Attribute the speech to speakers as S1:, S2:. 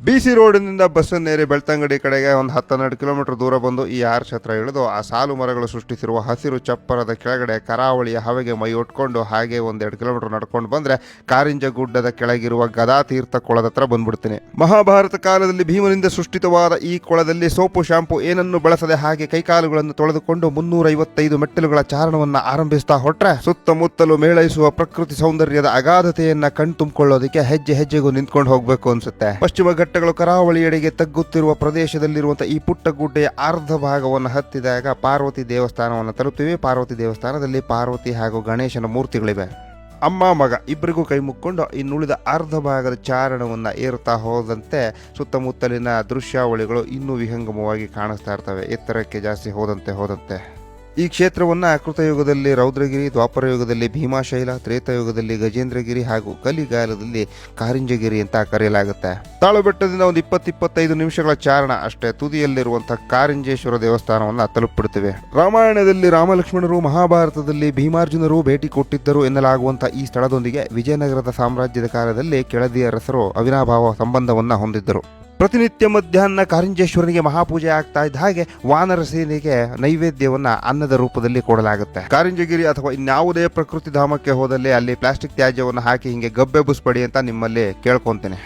S1: BC ರೋಡ್ನಿಂದ ಬಸ್ಸನ್ನೇರಿ Belthangady ಕಡೆಗೆ ಒಂದು 10-12 kilometre ದೂರ ಬಂದು ಈ ಆರ್ಚ್ ಹತ್ರ ಇಳಿದು ಆ ಸಾಲು ಮರಗಳು ಸೃಷ್ಟಿಸಿರುವ ಹಸಿರು ಚಪ್ಪರದ ಕೆಳಗಡೆ ಕರಾವಳಿಯ ಹವೆಗೆ ಮೈ ಒಟ್ಕೊಂಡು ಹಾಗೆ 1-2 ಕಿಲೋಮೀಟರ್ ನಡ್ಕೊಂಡು ಬಂದ್ರೆ ಕಾರಿಂಜ ಗುಡ್ಡದ ಕೆಳಗಿರುವ ಗದಾತೀರ್ಥ ಕೊಳದ ಹತ್ರ ಬಂದ್ಬಿಡ್ತೀನಿ. ಮಹಾಭಾರತ ಕಾಲದಲ್ಲಿ ಭೀಮನಿಂದ ಸೃಷ್ಟಿತವಾದ ಈ ಕೊಳದಲ್ಲಿ ಸೋಪು ಶಾಂಪು ಏನನ್ನು ಬಳಸದೆ ಹಾಗೆ ಕೈಕಾಲುಗಳನ್ನು ತೊಳೆದುಕೊಂಡು 355 ಮೆಟ್ಟಿಲುಗಳ ಚಾರಣವನ್ನ ಆರಂಭಿಸ್ತಾ ಹೊಟ್ರೆ ಸುತ್ತಮುತ್ತಲು ಮೇಳೈಸುವ ಪ್ರಕೃತಿ ಸೌಂದರ್ಯದ ಅಗಾಧತೆಯನ್ನ ಕಣ್ತುಂಬಿಕೊಳ್ಳೋದಕ್ಕೆ ಹೆಜ್ಜೆ ಹೆಜ್ಜೆಗೂ ನಿಂತ್ಕೊಂಡು ಹೋಗ್ಬೇಕು ಅನ್ಸುತ್ತೆ. ಪಶ್ಚಿಮ ಘಟ್ಟಗಳು ಕರಾವಳಿಯೆಡೆಗೆ ತಗ್ಗುತ್ತಿರುವ ಪ್ರದೇಶದಲ್ಲಿರುವಂತಹ ಈ ಪುಟ್ಟ ಗುಡ್ಡೆಯ ಅರ್ಧ ಭಾಗವನ್ನು ಹತ್ತಿದಾಗ ಪಾರ್ವತಿ ದೇವಸ್ಥಾನವನ್ನು ತಲುಪ್ತೀವಿ. ಪಾರ್ವತಿ ದೇವಸ್ಥಾನದಲ್ಲಿ ಪಾರ್ವತಿ ಹಾಗೂ ಗಣೇಶನ ಮೂರ್ತಿಗಳಿವೆ. ಅಮ್ಮ ಮಗ ಇಬ್ಬರಿಗೂ ಕೈ ಮುಕ್ಕೊಂಡು ಇನ್ನುಳಿದ ಅರ್ಧ ಭಾಗದ ಚಾರಣವನ್ನು ಏರುತ್ತಾ ಹೋದಂತೆ ಸುತ್ತಮುತ್ತಲಿನ ದೃಶ್ಯಾವಳಿಗಳು ಇನ್ನೂ ವಿಹಂಗಮವಾಗಿ ಕಾಣಿಸ್ತಾ ಇರ್ತವೆ. ಎತ್ತರಕ್ಕೆ ಜಾಸ್ತಿ ಹೋದಂತೆ ಈ ಕ್ಷೇತ್ರವನ್ನ ಕೃತಯುಗದಲ್ಲಿ ರೌದ್ರಗಿರಿ, ದ್ವಾಪರ ಯುಗದಲ್ಲಿ ಭೀಮಾಶೈಲ, ತ್ರೇತಾಯುಗದಲ್ಲಿ ಗಜೇಂದ್ರಗಿರಿ ಹಾಗೂ ಕಲಿಗಾಲದಲ್ಲಿ ಕಾರಿಂಜಗಿರಿ ಅಂತ ಕರೆಯಲಾಗುತ್ತೆ. ತಾಳು ಬೆಟ್ಟದಿಂದ ಒಂದು 20-25 ನಿಮಿಷಗಳ ಚಾರಣ ಅಷ್ಟೇ ತುದಿಯಲ್ಲಿರುವಂತಹ ಕಾರಿಂಜೇಶ್ವರ ದೇವಸ್ಥಾನವನ್ನ ತಲುಪಿಬಿಡ್ತೇವೆ. ರಾಮಾಯಣದಲ್ಲಿ ರಾಮಲಕ್ಷ್ಮಣರು, ಮಹಾಭಾರತದಲ್ಲಿ ಭೀಮಾರ್ಜುನರು ಭೇಟಿ ಕೊಟ್ಟಿದ್ದರು ಎನ್ನಲಾಗುವಂತಹ ಈ ಸ್ಥಳದೊಂದಿಗೆ ವಿಜಯನಗರದ ಸಾಮ್ರಾಜ್ಯದ ಕಾಲದಲ್ಲಿ ಕೆಳದಿಯ ಅರಸರು ಅವಿನಾಭಾವ ಸಂಬಂಧವನ್ನ ಹೊಂದಿದ್ದರು. ಪ್ರತಿನಿತ್ಯ ಮಧ್ಯಾಹ್ನ ಕಾರಿಂಜೇಶ್ವರನಿಗೆ ಮಹಾಪೂಜೆ ಆಗ್ತಾ ಇದ್ದ ಹಾಗೆ ವಾನರ ಸೇನೆಗೆ ನೈವೇದ್ಯವನ್ನ ಅನ್ನದ ರೂಪದಲ್ಲಿ ಕೊಡಲಾಗುತ್ತೆ. ಕಾರಿಂಜಗಿರಿ ಅಥವಾ ಇನ್ಯಾವುದೇ ಪ್ರಕೃತಿ ಧಾಮಕ್ಕೆ ಹೋದಲ್ಲಿ ಅಲ್ಲಿ ಪ್ಲಾಸ್ಟಿಕ್ ತ್ಯಾಜ್ಯವನ್ನು ಹಾಕಿ ಹಿಂಗೆ ಗಬ್ಬೆಬ್ಬಿಸ್ಬೇಡಿ ಅಂತ ನಿಮ್ಮಲ್ಲಿ ಕೇಳ್ಕೊಂತೇನೆ.